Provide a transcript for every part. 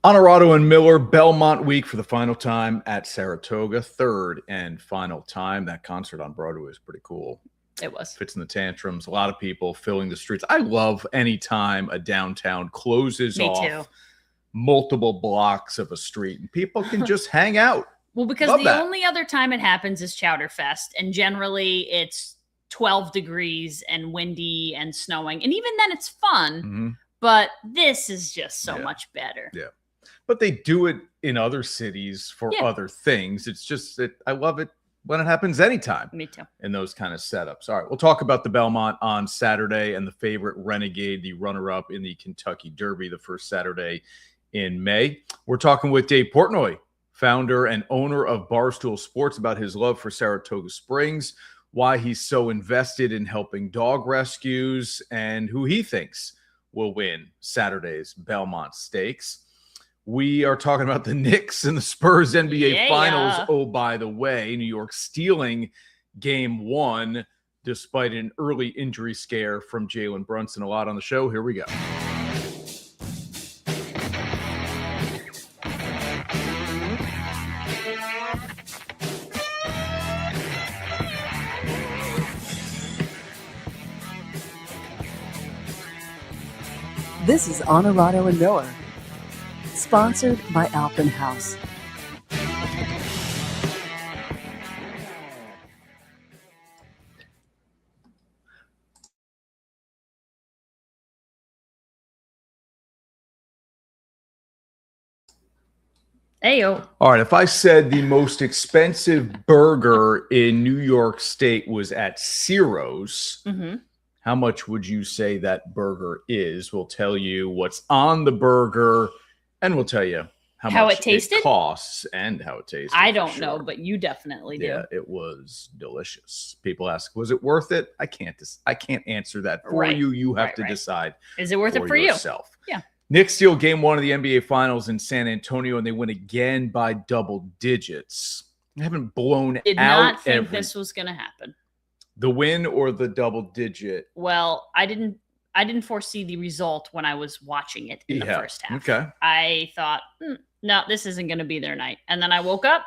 Onorato and Miller, Belmont week for the final time at Saratoga. Third and final time. That concert on Broadway was pretty cool. It was. Fits in the tantrums. A lot of people filling the streets. I love any time a downtown closes off multiple blocks of a street and people can just hang out. Well, because only other time it happens is Chowder Fest. And generally it's 12 degrees and windy and snowing. And even then it's fun. Mm-hmm. But this is just so much better. Yeah. But they do it in other cities for other things. It's just that I love it when it happens anytime. Me too. In those kind of setups. All right, we'll talk about the Belmont on Saturday and the favorite Renegade, the runner-up in the Kentucky Derby, the first Saturday in May. We're talking with Dave Portnoy, founder and owner of Barstool Sports, about his love for Saratoga Springs, why he's so invested in helping dog rescues, and who he thinks will win Saturday's Belmont Stakes. We are talking about the Knicks and the Spurs NBA Finals. Oh, by the way, New York stealing Game 1 despite an early injury scare from Jalen Brunson. A lot on the show. Here we go. This is Onorato and Miller, sponsored by Alpen House. Ayo. All right, if I said the most expensive burger in New York State was at Ciro's, how much would you say that burger is? We'll tell you what's on the burger, and we'll tell you how much it costs and how it tasted. I don't know, but you definitely do. Yeah, it was delicious. People ask, was it worth it? I can't answer that for you. You have to decide. Is it worth it for yourself? Yeah. Knicks steal Game 1 of the NBA Finals in San Antonio, and they win again by double digits. They haven't blown out. Did not think this was going to happen. The win or the double digit? Well, I didn't foresee the result when I was watching it in the first half. Okay. I thought, no, this isn't going to be their night. And then I woke up.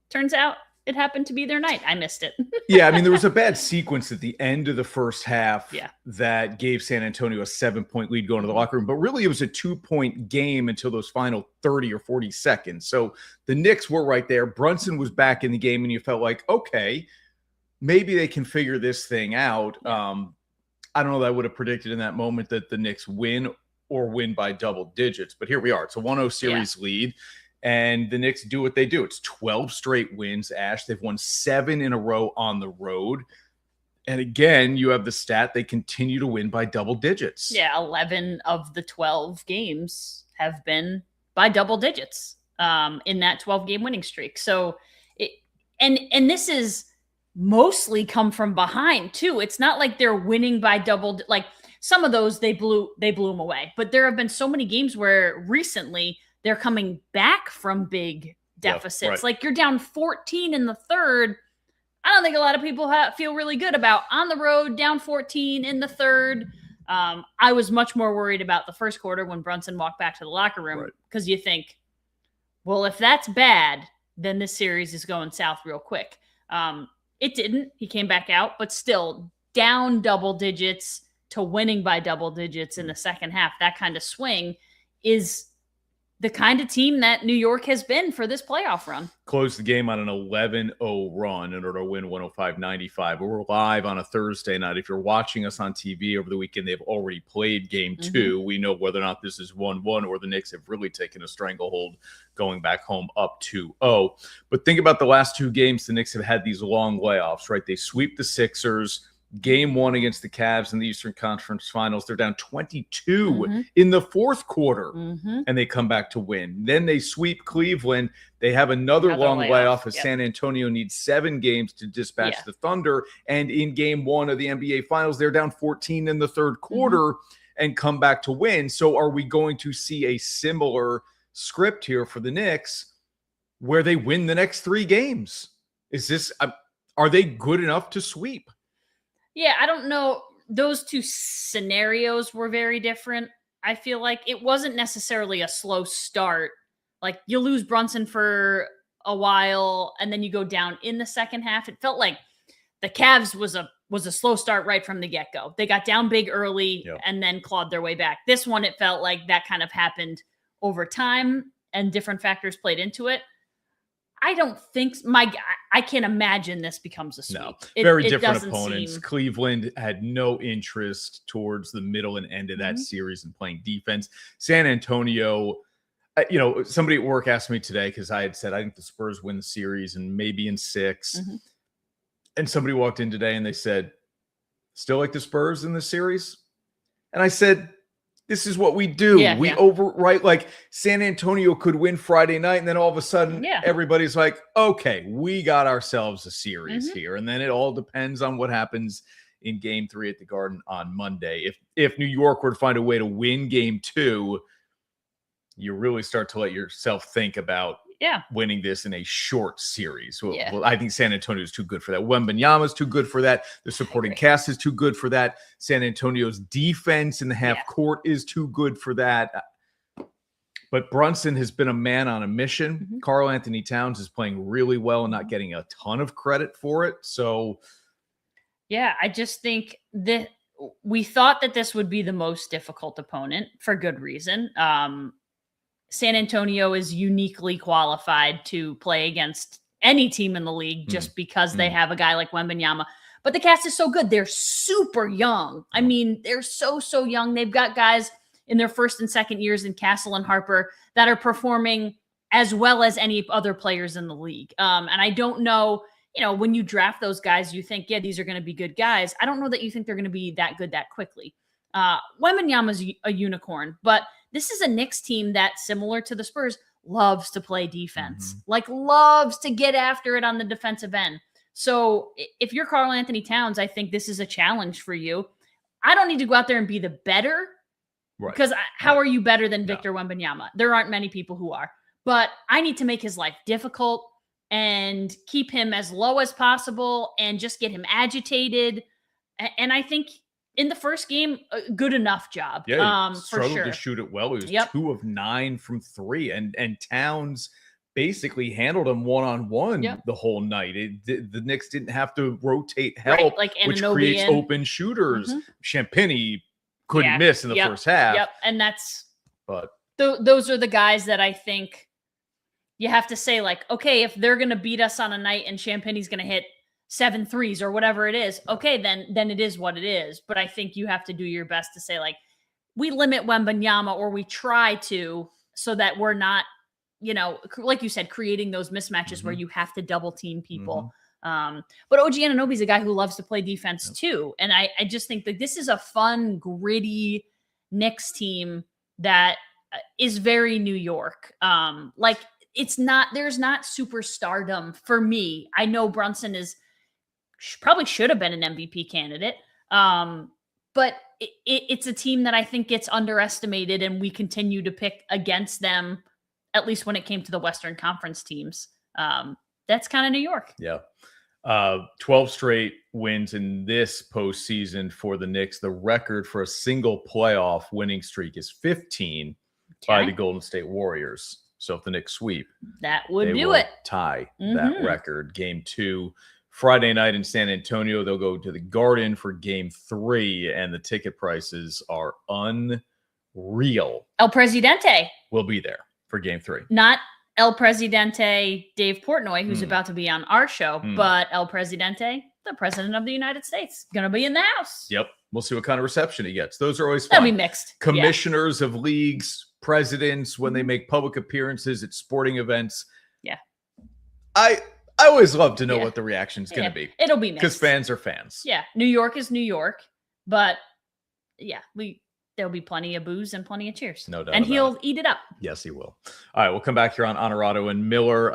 Turns out it happened to be their night. I missed it. Yeah, I mean, there was a bad sequence at the end of the first half that gave San Antonio a 7-point lead going to the locker room. But really, it was a 2-point game until those final 30 or 40 seconds. So the Knicks were right there. Brunson was back in the game, and you felt like, okay, maybe they can figure this thing out. I don't know that I would have predicted in that moment that the Knicks win by double digits. But here we are. It's a 1-0 series lead, and the Knicks do what they do. It's 12 straight wins, Ash. They've won 7 in a row on the road. And again, you have the stat, they continue to win by double digits. Yeah, 11 of the 12 games have been by double digits in that 12-game winning streak. So, and this is mostly come from behind too. It's not like they're winning by double. Like some of those they blew them away, but there have been so many games where recently they're coming back from big deficits. Like you're down 14 in the third. I don't think a lot of people feel really good about on the road down 14 in the third. I was much more worried about the first quarter when Brunson walked back to the locker room because you think, well, if that's bad, then this series is going south real quick. It didn't. He came back out, but still down double digits to winning by double digits in the second half. That kind of swing is the kind of team that New York has been for this playoff run. Closed the game on an 11-0 run in order to win 105-95. We're live on a Thursday night. If you're watching us on TV over the weekend, they've already played Game 2. We know whether or not this is 1-1 or the Knicks have really taken a stranglehold going back home up 2-0. But think about the last 2 games the Knicks have had these long layoffs, right? They sweep the Sixers. Game 1 against the Cavs in the Eastern Conference Finals. They're down 22 in the fourth quarter, and they come back to win. Then they sweep Cleveland. They have another long layoff as San Antonio needs 7 games to dispatch the Thunder. And in Game 1 of the NBA Finals, they're down 14 in the third quarter and come back to win. So are we going to see a similar script here for the Knicks where they win the next 3 games? Are they good enough to sweep? Yeah, I don't know. Those 2 scenarios were very different. I feel like it wasn't necessarily a slow start. Like you lose Brunson for a while and then you go down in the second half. It felt like the Cavs was a slow start right from the get-go. They got down big early and then clawed their way back. This one, it felt like that kind of happened over time and different factors played into it. I don't think I can't imagine this becomes a sweep. No, very it different opponents. Cleveland had no interest towards the middle and end of that series and playing defense. San Antonio, somebody at work asked me today because I had said I think the Spurs win the series and maybe in 6. And somebody walked in today and they said, "Still like the Spurs in this series?" And I said, this is what we do. We overwrite. Like San Antonio could win Friday night, and then all of a sudden, everybody's like, okay, we got ourselves a series here. And then it all depends on what happens in Game 3 at the Garden on Monday. If New York were to find a way to win Game 2, you really start to let yourself think about winning this in a short series. Well, I think San Antonio is too good for that. Wembanyama is too good for that. The supporting cast is too good for that. San Antonio's defense in the half court is too good for that. But Brunson has been a man on a mission. Karl Anthony Towns is playing really well and not getting a ton of credit for it. So, I just think that we thought that this would be the most difficult opponent for good reason. San Antonio is uniquely qualified to play against any team in the league just because they have a guy like Wembanyama. But the cast is so good. They're super young. I mean, they're so young. They've got guys in their first and second years in Castle and Harper that are performing as well as any other players in the league. And I don't know, when you draft those guys, you think, these are going to be good guys. I don't know that you think they're going to be that good that quickly. Wembanyama's a unicorn, but this is a Knicks team that, similar to the Spurs, loves to play defense, loves to get after it on the defensive end. So if you're Karl Anthony Towns, I think this is a challenge for you. I don't need to go out there and be the better because how are you better than Victor Wembanyama? There aren't many people who are, but I need to make his life difficult and keep him as low as possible and just get him agitated. And I think in the first game, a good enough job. Yeah, he for sure. to shoot it well. He was 2 of 9 from 3, and Towns basically handled him one-on-one the whole night. The Knicks didn't have to rotate help, which creates open shooters. Champagnie couldn't miss in the first half. And those are the guys that I think you have to say, okay, if they're going to beat us on a night and Champagnie's going to hit 7 threes or whatever it is, okay, then it is what it is. But I think you have to do your best to say, we limit Wembanyama, or we try to, so that we're not, like you said, creating those mismatches where you have to double team people. But OG Anunoby's a guy who loves to play defense too. And I just think that this is a fun, gritty Knicks team that is very New York. There's not superstardom for me. I know Brunson probably should have been an MVP candidate. But it's a team that I think gets underestimated, and we continue to pick against them, at least when it came to the Western Conference teams. That's kind of New York. 12 straight wins in this postseason for the Knicks. The record for a single playoff winning streak is 15 by the Golden State Warriors. So if the Knicks sweep, that would do it. Tie that record. Game 2 Friday night in San Antonio. They'll go to the Garden for Game 3, and the ticket prices are unreal. El Presidente will be there for Game 3. Not El Presidente Dave Portnoy, who's about to be on our show, but El Presidente, the President of the United States, going to be in the house. Yep. We'll see what kind of reception he gets. Those are always fun. That'll be mixed. Commissioners of leagues, presidents, when they make public appearances at sporting events. Yeah. I always love to know what the reaction is going to be. It'll be mixed. Because fans are fans. Yeah. New York is New York, but there'll be plenty of booze and plenty of cheers. No doubt. And he'll eat it up. Yes, he will. All right, we'll come back here on Onorato and Miller.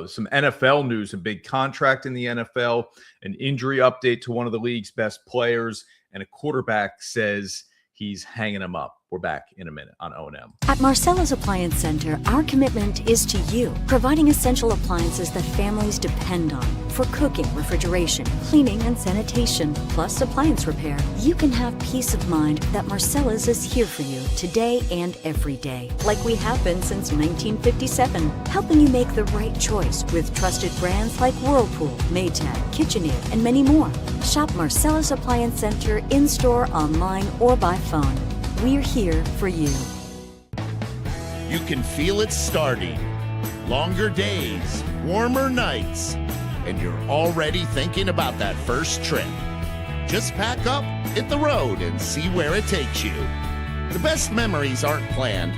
Some NFL news, a big contract in the NFL, an injury update to one of the league's best players, and a quarterback says he's hanging him up. We're back in a minute on O&M. At Marcella's Appliance Center, our commitment is to you, providing essential appliances that families depend on for cooking, refrigeration, cleaning, and sanitation, plus appliance repair. You can have peace of mind that Marcella's is here for you today and every day, like we have been since 1957, helping you make the right choice with trusted brands like Whirlpool, Maytag, KitchenAid, and many more. Shop Marcella's Appliance Center in-store, online, or by phone. We're here for you. You can feel it starting. Longer days, warmer nights, and you're already thinking about that first trip. Just pack up, hit the road, and see where it takes you. The best memories aren't planned,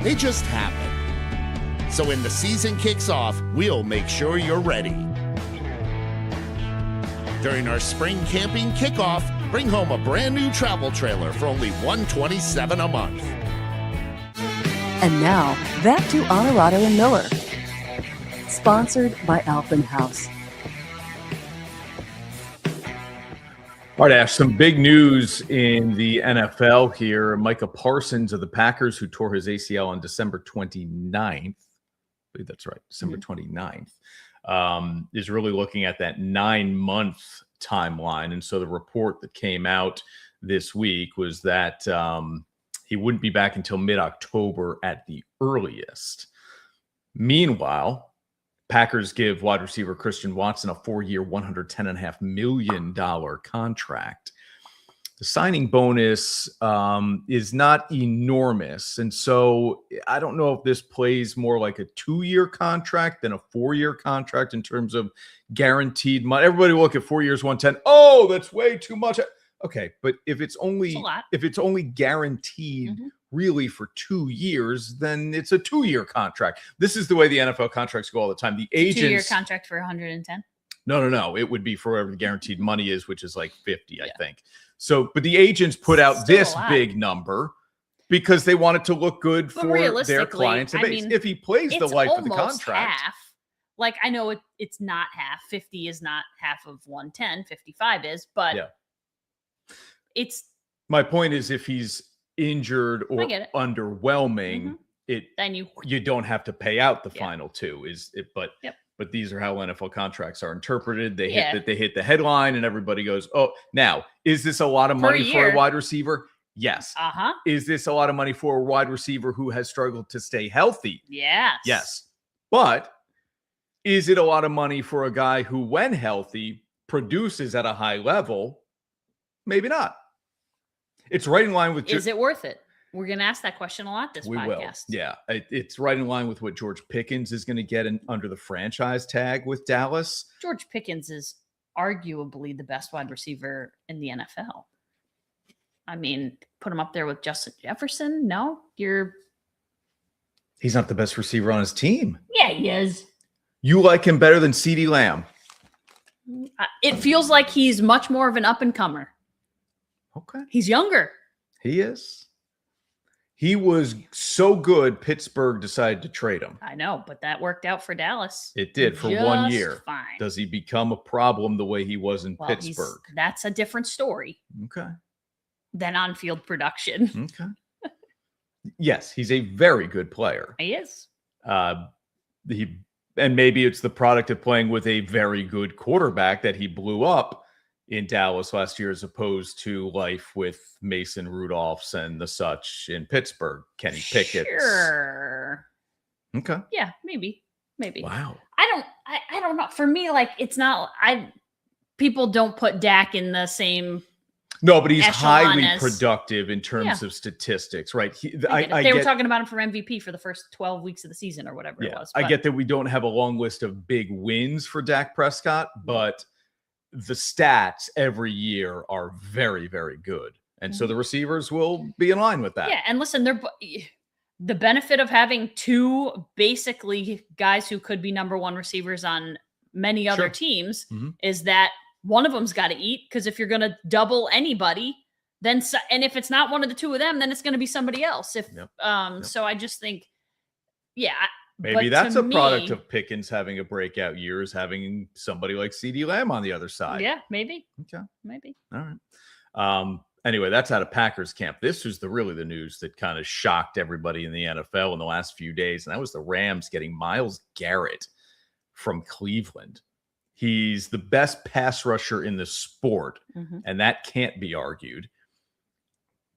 they just happen. So when the season kicks off, we'll make sure you're ready. During our spring camping kickoff, bring home a brand new travel trailer for only $127 a month. And now, back to Onorato and Miller. Sponsored by Alphen House. All right, Ash, some big news in the NFL here. Micah Parsons of the Packers, who tore his ACL on December 29th, I believe that's right, December 29th, is really looking at that 9-month timeline. And so the report that came out this week was that he wouldn't be back until mid-October at the earliest. Meanwhile, Packers give wide receiver Christian Watson a 4-year, $110.5 million contract. The signing bonus is not enormous. And so I don't know if this plays more like a 2-year contract than a 4-year contract in terms of guaranteed money. Everybody look at 4 years, 110. Oh, that's way too much. Okay, but if it's only guaranteed really for 2 years, then it's a 2-year contract. This is the way the NFL contracts go all the time. The agents 2-year contract for 110. No. It would be for whatever the guaranteed money is, which is like 50, I think. So, but the agents put out this big number because they want it to look good for their clients and base. If he plays the life of the contract. Half. Like, I know it's not half. 50 is not half of 110. 55 is, but it's. My point is, if he's injured or underwhelming, then you don't have to pay out the final two. But these are how NFL contracts are interpreted. They hit the headline, and everybody goes, "Oh, now is this a lot of money for a wide receiver?" Yes. Is this a lot of money for a wide receiver who has struggled to stay healthy? Yes. But is it a lot of money for a guy who, when healthy, produces at a high level? Maybe not. It's right in line with. Is it worth it? We're going to ask that question a lot this podcast. Will. Yeah. It's right in line with what George Pickens is going to get under the franchise tag with Dallas. George Pickens is arguably the best wide receiver in the NFL. I mean, put him up there with Justin Jefferson? No, he's not the best receiver on his team. Yeah, he is. You like him better than CeeDee Lamb? It feels like he's much more of an up-and-comer. Okay. He's younger. He is. He was so good, Pittsburgh decided to trade him. I know, but that worked out for Dallas. It did for 1 year. Fine. Does he become a problem the way he was in Pittsburgh? That's a different story. Okay. Than on-field production. Okay. Yes, he's a very good player. He is. And maybe it's the product of playing with a very good quarterback that he blew up in Dallas last year, as opposed to life with Mason Rudolphs and the such in Pittsburgh. Kenny Pickett. Sure. Okay. Yeah, maybe. Wow. I don't know. For me, like, it's not. People don't put Dak in the same. No, but he's highly productive in terms of statistics, right? They were talking about him for MVP for the first 12 weeks of the season or whatever it was. I get that we don't have a long list of big wins for Dak Prescott, but the stats every year are very, very good. And so the receivers will be in line with that. Yeah, and listen, the benefit of having two basically guys who could be number one receivers on many other teams is that one of them's got to eat, because if you're going to double anybody, then and if it's not one of the two of them, then it's going to be somebody else. So I just think, maybe that's a product of Pickens having a breakout year, is having somebody like CeeDee Lamb on the other side. Yeah, maybe. Okay. Maybe. All right. Anyway, that's out of Packers camp. This was really the news that kind of shocked everybody in the NFL in the last few days, and that was the Rams getting Myles Garrett from Cleveland. He's the best pass rusher in the sport, and that can't be argued.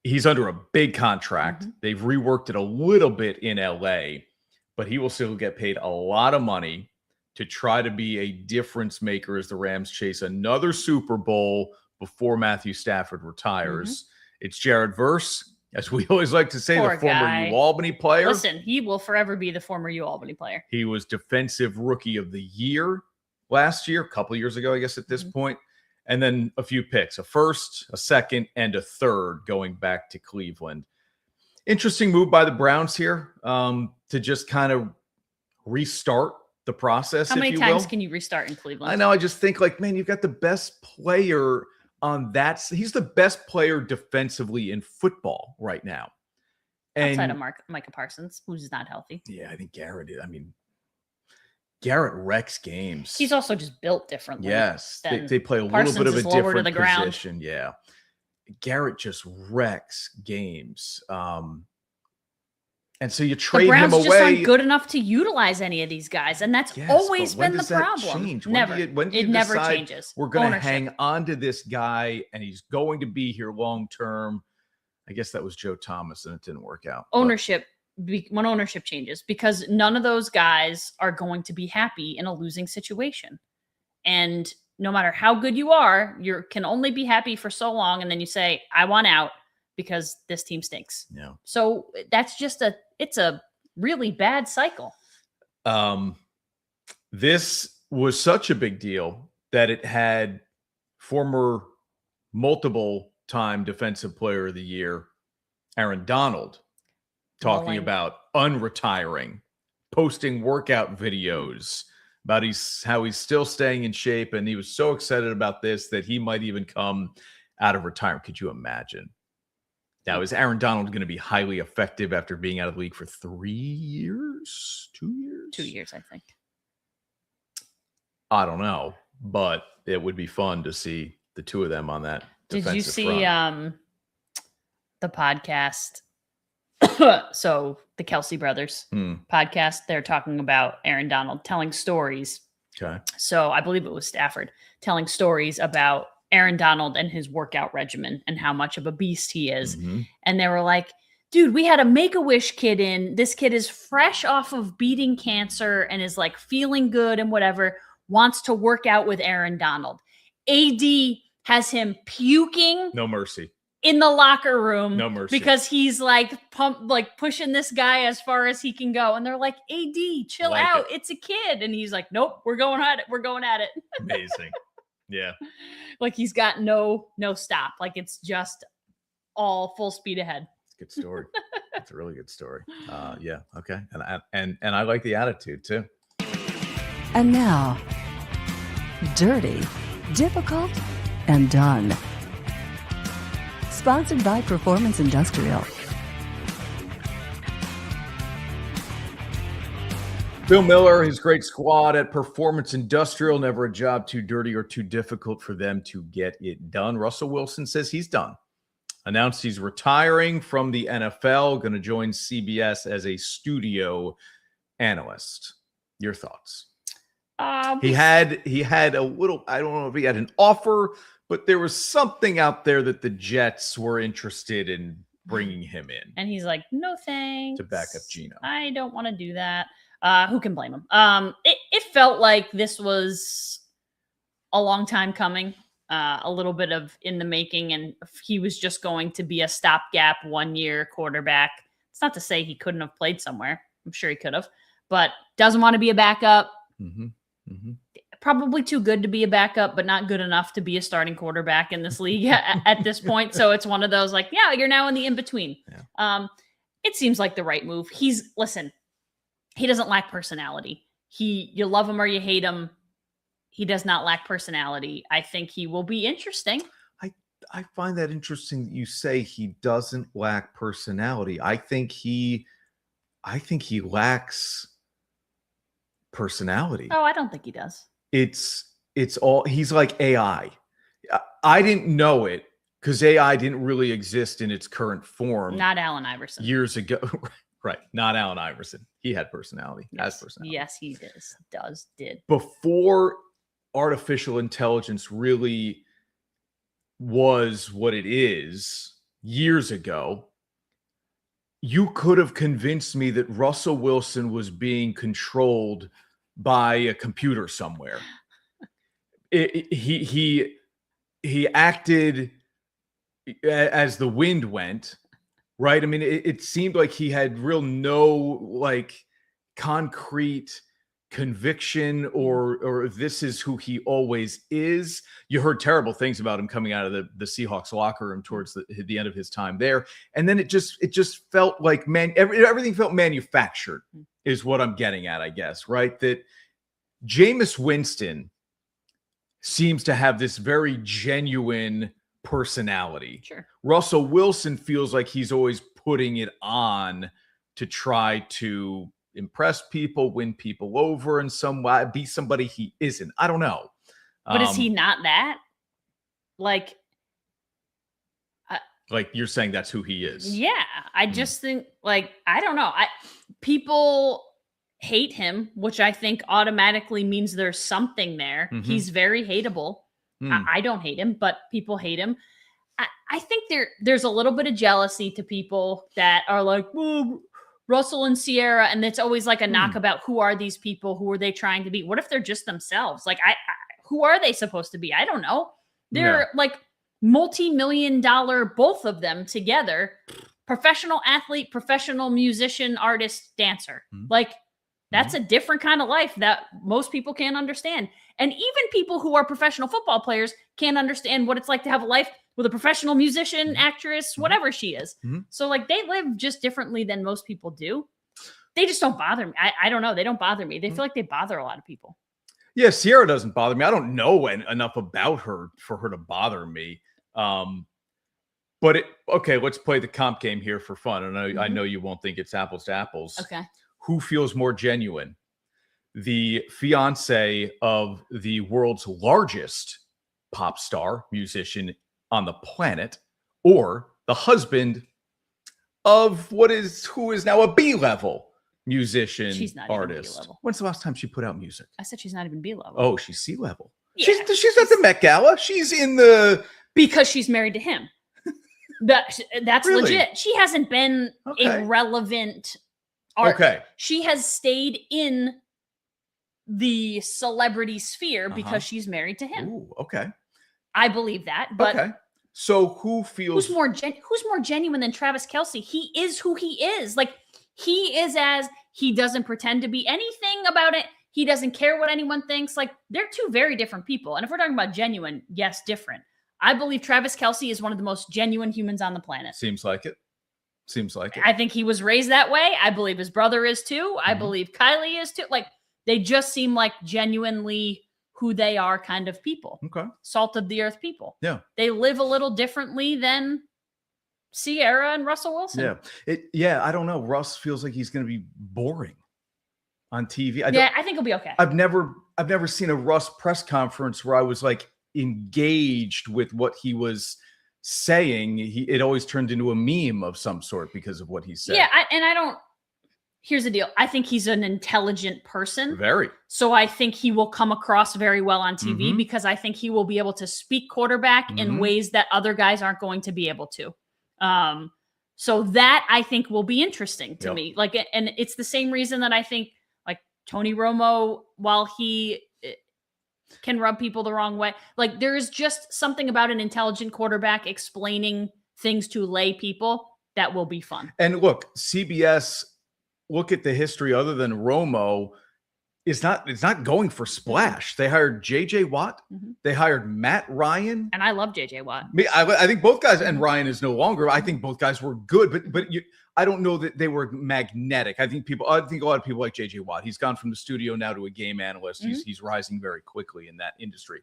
He's under a big contract. They've reworked it a little bit in LA, but he will still get paid a lot of money to try to be a difference maker as the Rams chase another Super Bowl before Matthew Stafford retires. It's Jared Verse, as we always like to say, Poor the former guy. UAlbany player. Listen, he will forever be the former UAlbany player. He was Defensive Rookie of the Year last year, a couple of years ago, I guess, at this point. And then a few picks, a first, a second, and a third going back to Cleveland. Interesting move by the Browns here to just kind of restart the process. How many times can you restart in Cleveland? I know. I just think like, man, you've got the best player on that. He's the best player defensively in football right now. And outside of Micah Parsons, who's not healthy. Yeah, I think Garrett is. I mean, Garrett wrecks games. He's also just built differently. Yes, they play a Parsons little bit of a lower to different the position. ground. Yeah, Garrett just wrecks games. And so you trade the Browns him just away. aren't good enough to utilize any of these guys, and that's always been the problem. Change? Never. When do you it never decide changes. We're going to Ownership. hang on to this guy, and he's going to be here long term. I guess that was Joe Thomas, and it didn't work out. Ownership. When ownership changes, because none of those guys are going to be happy in a losing situation. And no matter how good you are, you can only be happy for so long. And then you say, I want out because this team stinks. Yeah. So that's just it's a really bad cycle. This was such a big deal that it had former multiple time defensive player of the year, Aaron Donald, talking about unretiring, posting workout videos about how he's still staying in shape. And he was so excited about this that he might even come out of retirement. Could you imagine? Now, is Aaron Donald going to be highly effective after being out of the league for 3 years? 2 years? 2 years, I think. I don't know, but it would be fun to see the two of them on that. Did you see front. the podcast? So the Kelsey brothers podcast, they're talking about Aaron Donald telling stories. Okay. So I believe it was Stafford telling stories about Aaron Donald and his workout regimen and how much of a beast he is. And they were like, dude, we had a Make-A-Wish kid in. This kid is fresh off of beating cancer and is like feeling good and whatever, wants to work out with Aaron Donald. AD has him puking. No mercy. In the locker room. No mercy. Because he's like pushing this guy as far as he can go. And they're like, AD, chill out. It's a kid. And he's like, nope, we're going at it. We're going at it. Amazing. Yeah. Like he's got no stop. Like it's just all full speed ahead. It's a good story. It's a really good story. Yeah. Okay. And I like the attitude too. And now, Dirty, Difficult, and Done. Sponsored by Performance Industrial. Bill Miller, his great squad at Performance Industrial, never a job too dirty or too difficult for them to get it done. Russell Wilson says he's done. Announced he's retiring from the NFL, going to join CBS as a studio analyst. Your thoughts? He had a little, I don't know if he had an offer, but there was something out there that the Jets were interested in bringing him in. And he's like, no thanks. To back up Geno. I don't want to do that. Who can blame him? It felt like this was a long time coming, a little bit of in the making, and he was just going to be a stopgap 1 year quarterback. It's not to say he couldn't have played somewhere. I'm sure he could have, but doesn't want to be a backup. Probably too good to be a backup, but not good enough to be a starting quarterback in this league at this point. So it's one of those like, yeah, you're now in the in-between. Yeah. It seems like the right move. Listen, he doesn't lack personality. You love him or you hate him. He does not lack personality. I think he will be interesting. I find that interesting that you say he doesn't lack personality. I think he lacks personality. Oh, I don't think he does. It's all, he's like AI. I didn't know it because AI didn't really exist in its current form. Not Allen Iverson. Years ago. Right. Not Allen Iverson. He had personality. Yes. Has personality. Yes, he did. Before artificial intelligence really was what it is years ago, you could have convinced me that Russell Wilson was being controlled by a computer somewhere. He acted as the wind went, right? I mean, it seemed like he had no concrete conviction or this is who he always is. You heard terrible things about him coming out of the Seahawks locker room towards the end of his time there. And then it just felt like everything felt manufactured is what I'm getting at, I guess, right? That Jameis Winston seems to have this very genuine personality. Sure. Russell Wilson feels like he's always putting it on to try to impress people, win people over in some way, be somebody he isn't. I don't know. But is he not that? Like you're saying that's who he is. Yeah. I just think I don't know. People hate him, which I think automatically means there's something there. Mm-hmm. He's very hateable. I don't hate him, but people hate him. I think there's a little bit of jealousy to people that are like, well, Russell and Sierra, and it's always like a knock about who are these people? Who are they trying to be? What if they're just themselves? Who are they supposed to be? I don't know. They're multi-million-dollar, both of them together, professional athlete, professional musician, artist, dancer. That's a different kind of life that most people can't understand. And even people who are professional football players can't understand what it's like to have a life with a professional musician, actress, whatever she is. So they live just differently than most people do. They just don't bother me. I don't know. They don't bother me. They feel like they bother a lot of people. Yeah, Sierra doesn't bother me. I don't know enough about her for her to bother me. But okay, let's play the comp game here for fun. And I know you won't think it's apples to apples. Okay. Who feels more genuine? The fiance of the world's largest pop star musician on the planet, or the husband of who is now a B-level musician, she's not artist. Even B-level. When's the last time she put out music? I said she's not even B-level. Oh, she's C-level. Yeah, she's at the Met Gala. She's in the... Because she's married to him. That's Really? legit. She hasn't been a relevant art. Okay. She has stayed in the celebrity sphere because she's married to him. Ooh, okay. I believe that. But okay. So who feels... Who's more genuine than Travis Kelce? He is who he is. He is as he doesn't pretend to be anything about it. He doesn't care what anyone thinks. They're two very different people. And if we're talking about genuine, yes, different. I believe Travis Kelce is one of the most genuine humans on the planet. Seems like it. I think he was raised that way. I believe his brother is too. I believe Kylie is too. They just seem like genuinely who they are kind of people. Okay. Salt of the earth people. Yeah. They live a little differently than Sierra and Russell Wilson. Yeah. I don't know. Russ feels like he's going to be boring on TV. I think he'll be okay. I've never seen a Russ press conference where I was engaged with what he was saying. It always turned into a meme of some sort because of what he said. Yeah. Here's the deal. I think he's an intelligent person. Very. So I think he will come across very well on TV because I think he will be able to speak quarterback in ways that other guys aren't going to be able to. So that I think will be interesting to me. And it's the same reason that I think Tony Romo, while he can rub people the wrong way, there is just something about an intelligent quarterback explaining things to lay people that will be fun. And look, CBS, look at the history other than Romo, it's not going for splash. They hired J.J. Watt. They hired Matt Ryan. And I love J.J. Watt. I think both guys, and Ryan is no longer, I think both guys were good, but I don't know that they were magnetic. I think a lot of people like J.J. Watt. He's gone from the studio now to a game analyst. He's rising very quickly in that industry.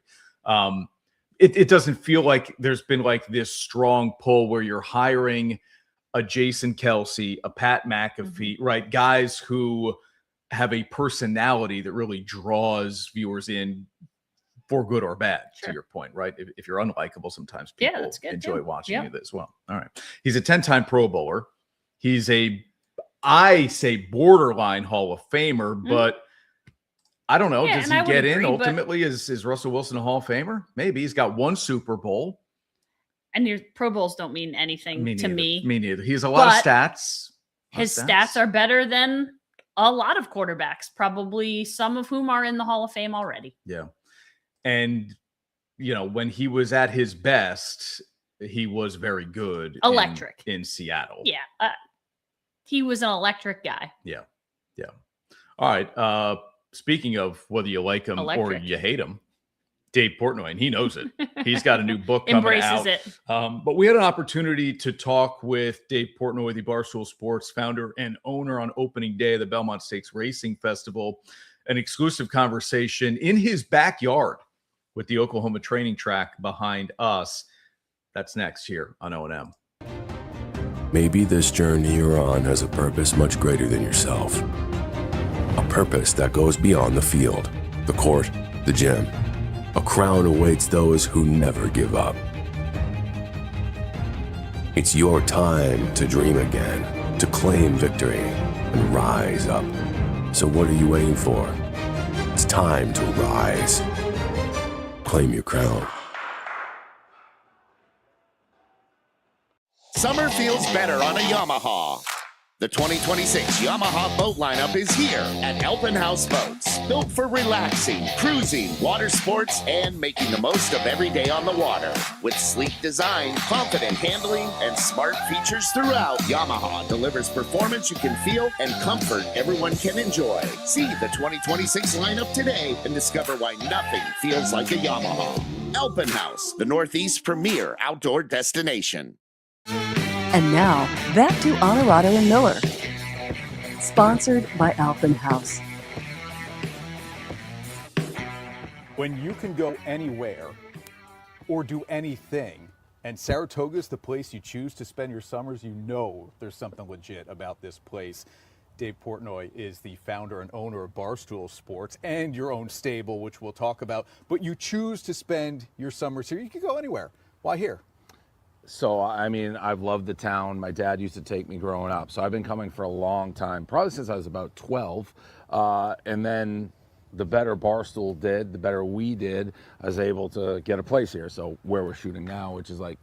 It doesn't feel like there's been this strong pull where you're hiring a Jason Kelce, a Pat McAfee, right? Guys who have a personality that really draws viewers in for good or bad, to your point, right? If you're unlikable, sometimes people that's good enjoy too. watching you as well. All right. He's a 10-time Pro Bowler. He's I say borderline Hall of Famer, but I don't know. Yeah, does and he I would get in agree, but- ultimately? Is Russell Wilson a Hall of Famer? Maybe. He's got one Super Bowl. And your Pro Bowls don't mean anything to me. Me neither. He has a lot of stats. His stats are better than a lot of quarterbacks, probably some of whom are in the Hall of Fame already. Yeah. And, when he was at his best, he was very good. Electric. In Seattle. Yeah. He was an electric guy. Yeah. Yeah. All right. Speaking of whether you like him or you hate him, Dave Portnoy, and he knows it. He's got a new book coming out. Embraces it. But we had an opportunity to talk with Dave Portnoy, the Barstool Sports founder and owner, on opening day of the Belmont Stakes Racing Festival. An exclusive conversation in his backyard with the Oklahoma training track behind us. That's next here on O&M. Maybe this journey you're on has a purpose much greater than yourself. A purpose that goes beyond the field, the court, the gym. A crown awaits those who never give up. It's your time to dream again, to claim victory, and rise up. So what are you waiting for? It's time to rise. Claim your crown. Summer feels better on a Yamaha. The 2026 Yamaha boat lineup is here at Alpen House Boats. Built for relaxing, cruising, water sports, and making the most of every day on the water. With sleek design, confident handling, and smart features throughout, Yamaha delivers performance you can feel and comfort everyone can enjoy. See the 2026 lineup today and discover why nothing feels like a Yamaha. Alpen House, the Northeast's premier outdoor destination. And now, back to Onorato and Miller. Sponsored by Alpen House. When you can go anywhere or do anything, and Saratoga's the place you choose to spend your summers, there's something legit about this place. Dave Portnoy is the founder and owner of Barstool Sports and your own stable, which we'll talk about. But you choose to spend your summers here. You can go anywhere. Why here? So, I've loved the town. My dad used to take me growing up. So I've been coming for a long time, probably since I was about 12. And then the better Barstool did, the better we did, I was able to get a place here. So where we're shooting now, which is like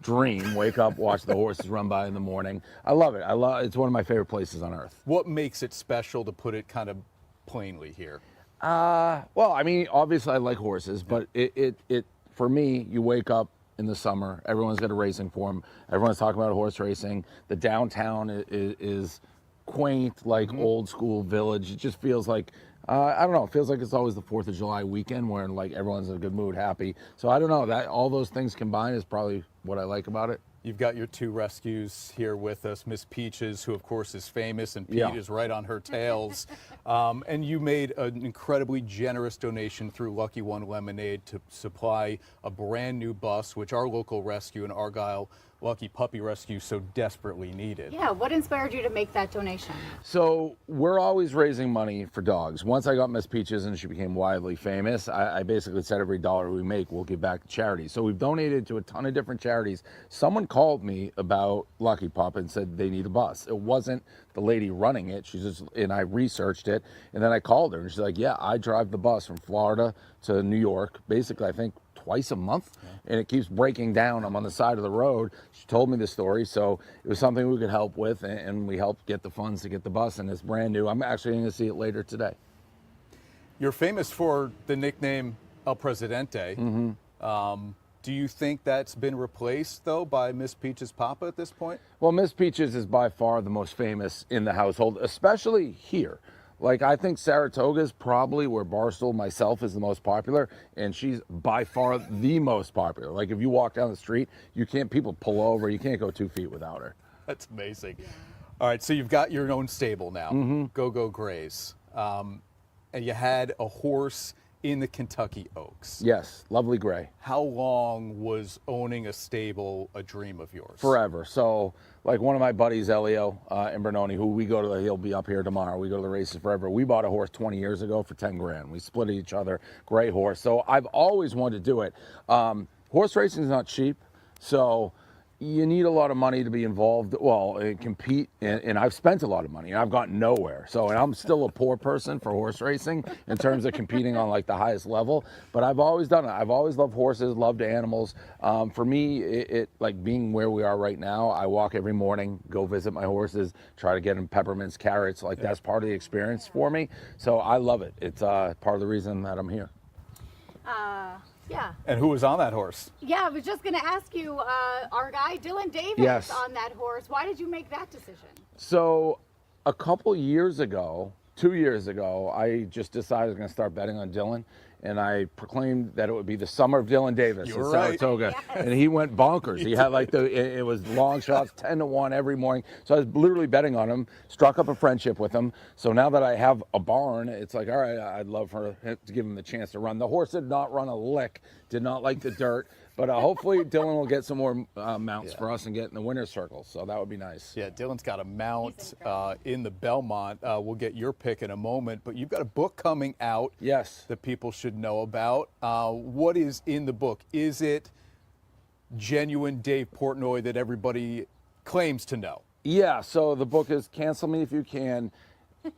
dream, wake up, watch the horses run by in the morning. I love it. It's one of my favorite places on earth. What makes it special, to put it kind of plainly here? Obviously I like horses, but it for me, you wake up in the summer, everyone's got a racing form. Everyone's talking about horse racing. The downtown is quaint, like old school village. It just feels like, I don't know, it feels like it's always the 4th of July weekend where like everyone's in a good mood, happy. So I don't know, that all those things combined is probably what I like about it. You've got your two rescues here with us, Miss Peaches, who of course is famous, and Pete is right on her tails. And you made an incredibly generous donation through Lucky One Lemonade to supply a brand new bus, which our local rescue in Argyle, Lucky Puppy Rescue, so desperately needed. Yeah, what inspired you to make that donation? So we're always raising money for dogs. Once I got Miss Peaches and she became widely famous, I basically said every dollar we make, we'll give back to charity. So we've donated to a ton of different charities. Someone called me about Lucky Pup and said they need a bus. It wasn't the lady running it. And I researched it, and then I called her and she's like, yeah, I drive the bus from Florida to New York, basically I think twice a month, and it keeps breaking down. I'm on the side of the road. She told me the story, so it was something we could help with, and we helped get the funds to get the bus, and it's brand new. I'm actually going to see it later today. You're famous for the nickname El Presidente. Do you think that's been replaced, though, by Miss Peaches' Papa at this point? Well, Miss Peaches is by far the most famous in the household, especially here. Like, I think Saratoga is probably where Barstool, myself, is the most popular, and she's by far the most popular. Like, if you walk down the street, people pull over, you can't go 2 feet without her. That's amazing. All right, so you've got your own stable now, Go Go Graze. And you had a horse in the Kentucky Oaks. Yes, lovely gray. How long was owning a stable a dream of yours? Forever. So, like one of my buddies, Elio in Bernoni, who we go to, he'll be up here tomorrow. We go to the races forever. We bought a horse 20 years ago for 10 grand. We split each other, gray horse. So I've always wanted to do it. Horse racing is not cheap. So you need a lot of money to be involved, and compete, and I've spent a lot of money, and I've gotten nowhere. So, and I'm still a poor person for horse racing in terms of competing on like the highest level, but I've always done it. I've always loved horses, loved animals. For me, it like being where we are right now, I walk every morning, go visit my horses, try to get them peppermints, carrots, like that's part of the experience for me. So I love it. It's part of the reason that I'm here. Yeah. And who was on that horse? Yeah, I was just going to ask you, our guy Dylan Davis Yes. on that horse. Why did you make that decision? So a couple years ago, 2 years ago, I just decided I was going to start betting on Dylan, and I proclaimed that it would be the summer of Dylan Davis in Saratoga. Yes. And he went bonkers. He had like it was long shots, 10-1 every morning. So I was literally betting on him, struck up a friendship with him. So now that I have a barn, it's like, all right, I'd love to give him the chance to run. The horse did not run a lick, did not like the dirt. But hopefully Dylan will get some more mounts for us and get in the winner's circle. So that would be nice. Yeah, Dylan's got a mount in the Belmont. We'll get your pick in a moment, but you've got a book coming out. Yes. That people should know about. What is in the book? Is it genuine Dave Portnoy that everybody claims to know? Yeah, so the book is Cancel Me If You Can.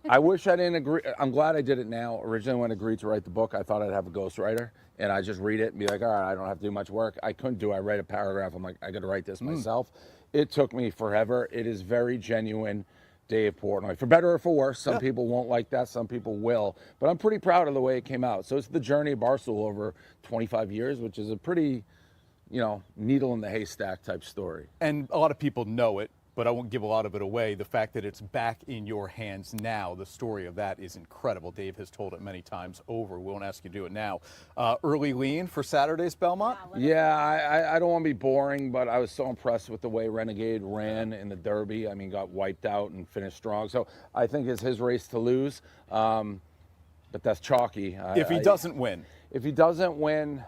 I wish I didn't agree. I'm glad I did it now. Originally, when I agreed to write the book, I thought I'd have a ghostwriter, and I just read it and be like, all right, I don't have to do much work. I couldn't do it. I read a paragraph. I'm like, I got to write this myself. It took me forever. It is very genuine Dave Portnoy. For better or for worse, some people won't like that. Some people will. But I'm pretty proud of the way it came out. So it's the journey of Barstool over 25 years, which is a pretty, needle in the haystack type story. And a lot of people know it, but I won't give a lot of it away. The fact that it's back in your hands now, the story of that is incredible. Dave has told it many times over. We won't ask you to do it now. Early lean for Saturday's Belmont? Yeah, I don't want to be boring, but I was so impressed with the way Renegade ran in the Derby. I mean, got wiped out and finished strong. So I think it's his race to lose, but that's chalky. If he doesn't win. If he doesn't win,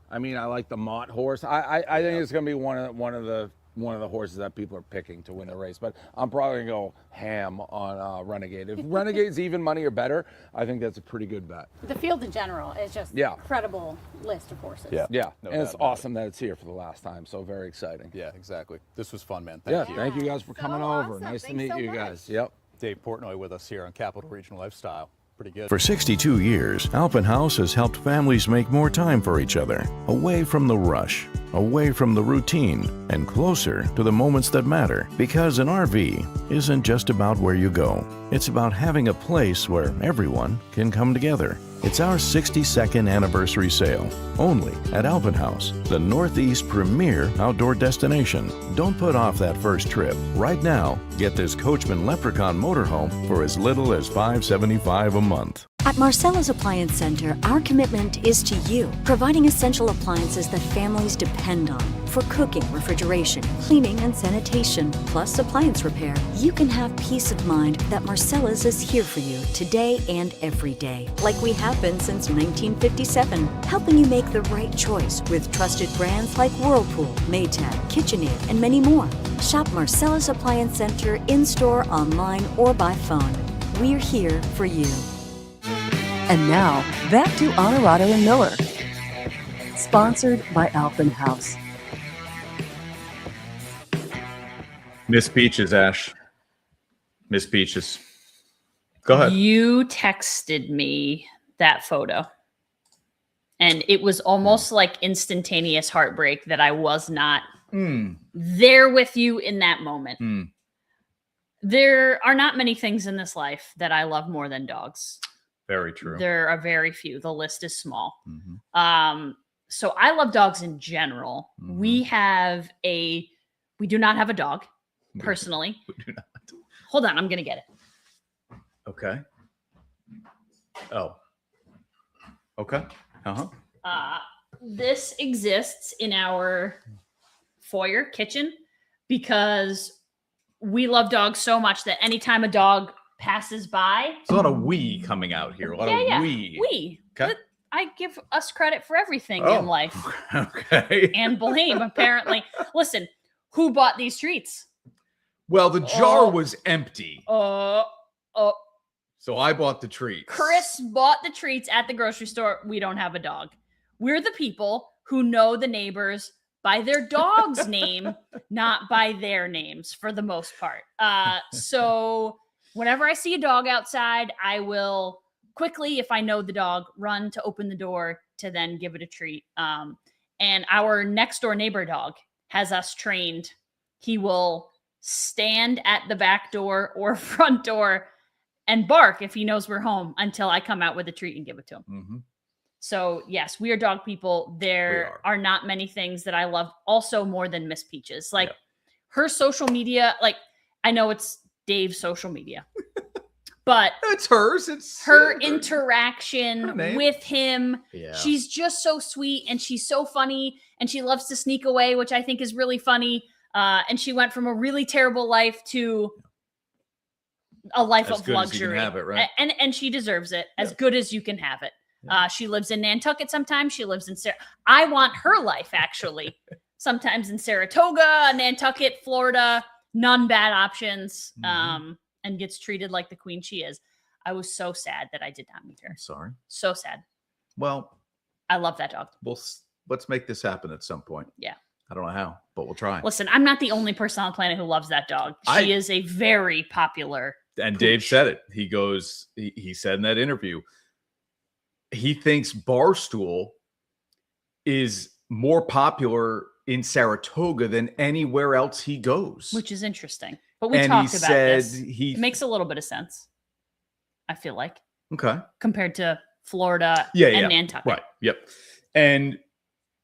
I mean, I like the Mott horse. I think it's going to be one of the horses that people are picking to win the race, but I'm probably gonna go ham on Renegade. If Renegade's even money or better, I think that's a pretty good bet. The field in general is just incredible list of horses. Yeah, No and it's doubt about awesome that it's here for the last time, so very exciting. Yeah, exactly. This was fun, man. Thank you. Thank you guys for coming over. awesome. Nice to Thanks meet so you much. guys. Yep. Dave Portnoy with us here on Capital Regional Lifestyle. Pretty good. For 62 years, Alpine House has helped families make more time for each other, away from the rush, away from the routine, and closer to the moments that matter. Because an RV isn't just about where you go. It's about having a place where everyone can come together. It's our 62nd anniversary sale, only at Alpine House, the Northeast premier outdoor destination. Don't put off that first trip. Right now, get this Coachman Leprechaun motorhome for as little as $575 a month. At Marcella's Appliance Center, our commitment is to you, providing essential appliances that families depend on for cooking, refrigeration, cleaning, and sanitation, plus appliance repair. You can have peace of mind that Marcella's is here for you today and every day, like we have been since 1957, helping you make the right choice with trusted brands like Whirlpool, Maytag, KitchenAid, and many more. Shop Marcella's Appliance Center in-store, online, or by phone. We're here for you. And now, back to Onorato and Miller. Sponsored by Alpine House. Miss Peaches, Ash. Miss Peaches. Go ahead. You texted me that photo. And it was almost like instantaneous heartbreak that I was not there with you in that moment. There are not many things in this life that I love more than dogs. Very true. There are very few. The list is small. So I love dogs in general. We do not have a dog, personally. We do not. Hold on, I'm going to get it. Okay. Oh. Okay. This exists in our foyer kitchen because we love dogs so much that anytime a dog passes by. There's a lot of we coming out here. A lot of we. Okay. I give us credit for everything in life. Okay. And blame, apparently. Listen, who bought these treats? Well, the jar was empty. So I bought the treats. Chris bought the treats at the grocery store. We don't have a dog. We're the people who know the neighbors by their dog's name, not by their names for the most part. So whenever I see a dog outside, I will quickly, if I know the dog, run to open the door to then give it a treat. And our next door neighbor dog has us trained. He will stand at the back door or front door and bark if he knows we're home until I come out with a treat and give it to him. Mm-hmm. So yes, we are dog people. There are not many things that I love also more than Miss Peaches. Like her social media, like I know it's Dave's social media, but it's hers. It's her interaction with him. Yeah. She's just so sweet and she's so funny and she loves to sneak away, which I think is really funny. And she went from a really terrible life to a life of luxury. Have it, right? And she deserves it. As good as you can have it. She lives in Nantucket sometimes. She lives in I want her life, actually. Sometimes in Saratoga, Nantucket, Florida. None bad options. And gets treated like the queen she is. I was so sad that I did not meet her. I'm sorry. So sad. Well, I love that dog. Let's make this happen at some point. Yeah. I don't know how, but we'll try. Listen, I'm not the only person on the planet who loves that dog. She is a very popular. And Dave said it. He goes, he said in that interview, he thinks Barstool is more popular in Saratoga than anywhere else he goes. Which is interesting. But we talked about this. It makes a little bit of sense, I feel like. Okay. Compared to Florida and Nantucket. Right. Yep. And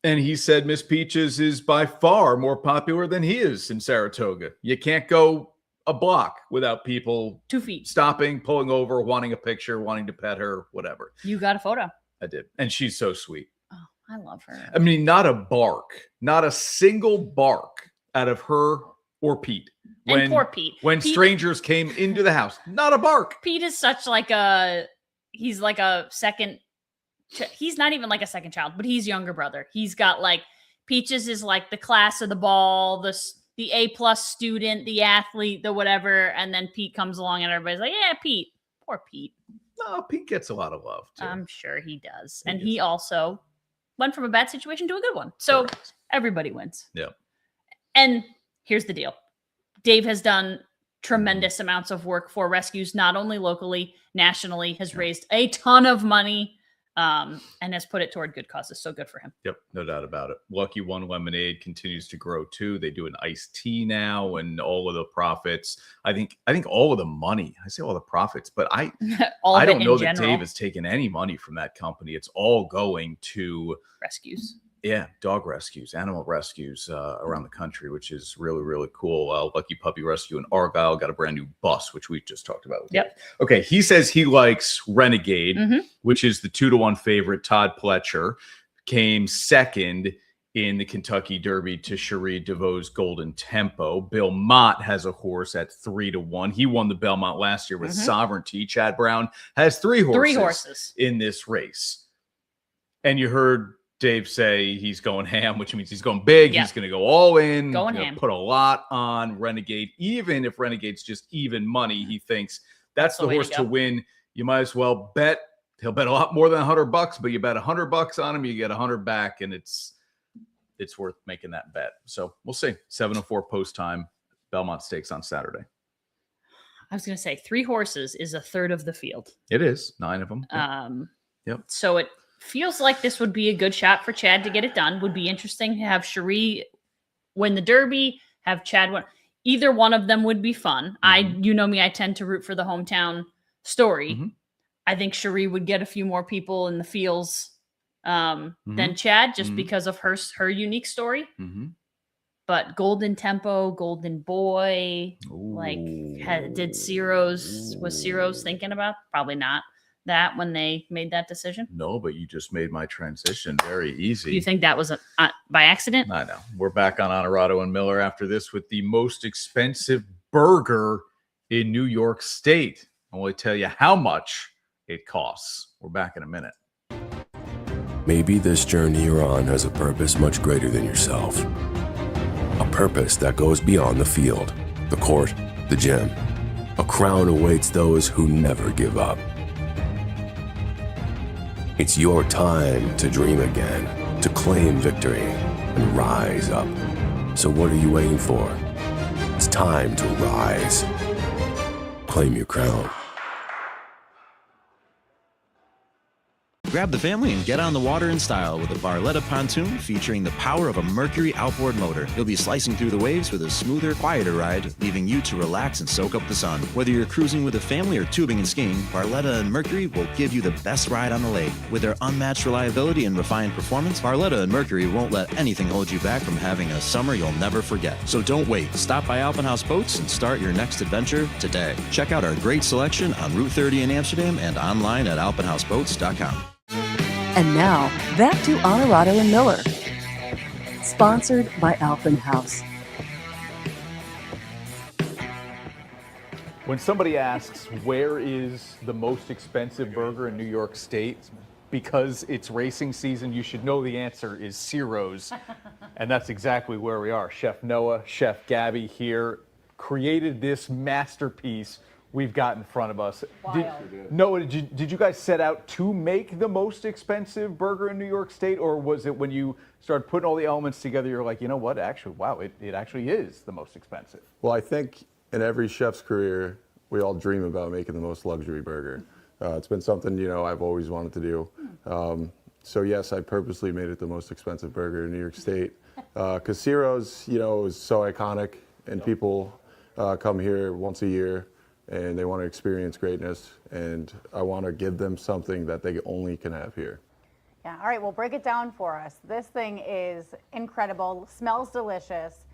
he said Miss Peaches is by far more popular than he is in Saratoga. You can't go a block without people 2 feet stopping, pulling over, wanting a picture, wanting to pet her, whatever. You got a photo. I did. And she's so sweet. Oh, I love her. I mean, not a bark, not a single bark out of her or Pete. And poor Pete. When Pete, strangers came into the house, not a bark. Pete is such like he's like a second. He's not even like a second child, but he's younger brother. He's got like Peaches is like the class of the ball, the A+ student, the athlete, the whatever. And then Pete comes along and everybody's like, yeah, Pete. Poor Pete. No, Pete gets a lot of love too. I'm sure he does. And he also went from a bad situation to a good one. So everybody wins. Yeah. And here's the deal. Dave has done tremendous amounts of work for rescues, not only locally, nationally, has raised a ton of money and has put it toward good causes. So good for him. Yep, no doubt about it. Lucky One Lemonade continues to grow too. They do an iced tea now, and all of the profits. I think all of the money. I say all the profits, but I don't know that Dave has taken any money from that company. It's all going to rescues. Yeah, dog rescues, animal rescues around the country, which is really, really cool. Lucky Puppy Rescue in Argyle got a brand new bus, which we just talked about. Yep. Okay, he says he likes Renegade, which is the 2-1 favorite. Todd Pletcher came second in the Kentucky Derby to Cherie DeVoe's Golden Tempo. Bill Mott has a horse at 3-1. He won the Belmont last year with Sovereignty. Chad Brown has three horses in this race. And you heard Dave say he's going ham, which means he's going big. He's going to go all in. Going ham. Put a lot on Renegade. Even if Renegade's just even money, he thinks that's the horse to win. You might as well bet. He'll bet a lot more than $100, but you bet $100 on him, you get 100 back, and it's worth making that bet. So we'll see. 7:04 post time. Belmont Stakes on Saturday. I was going to say 3 horses is a third of the field. It is 9 of them. Yep. So it feels like this would be a good shot for Chad to get it done. Would be interesting to have Cherie win the Derby, have Chad win. Either one of them would be fun. You know me, I tend to root for the hometown story. I think Cherie would get a few more people in the fields than Chad, just because of her unique story. But Golden Tempo, Golden Boy, was Ciro's thinking about? Probably not that when they made that decision? No, but you just made my transition very easy. You think that was by accident? I know. We're back on Onorato and Miller after this with the most expensive burger in New York State. I will tell you how much it costs. We're back in a minute. Maybe this journey you're on has a purpose much greater than yourself. A purpose that goes beyond the field, the court, the gym. A crown awaits those who never give up. It's your time to dream again, to claim victory, and rise up. So what are you waiting for? It's time to rise. Claim your crown. Grab the family and get on the water in style with a Barletta pontoon featuring the power of a Mercury outboard motor. You'll be slicing through the waves with a smoother, quieter ride, leaving you to relax and soak up the sun. Whether you're cruising with a family or tubing and skiing, Barletta and Mercury will give you the best ride on the lake. With their unmatched reliability and refined performance, Barletta and Mercury won't let anything hold you back from having a summer you'll never forget. So don't wait. Stop by Alpenhaus Boats and start your next adventure today. Check out our great selection on Route 30 in Amsterdam and online at alpenhausboats.com. And now, back to Onorato and Miller. Sponsored by Alpenhaus. When somebody asks, where is the most expensive burger in New York State? Because it's racing season, you should know the answer is Ciro's. And that's exactly where we are. Chef Noah, Chef Gabby here created this masterpiece we've got in front of us. Noah, did you guys set out to make the most expensive burger in New York State, or was it when you started putting all the elements together, you're like, you know what, actually, wow, it actually is the most expensive? Well, I think in every chef's career, we all dream about making the most luxury burger. It's been something, I've always wanted to do. So yes, I purposely made it the most expensive burger in New York State. Because Ciro's, is so iconic, and people come here once a year, and they want to experience greatness, and I want to give them something that they only can have here. Yeah, all right, well, break it down for us. This thing is incredible, smells delicious.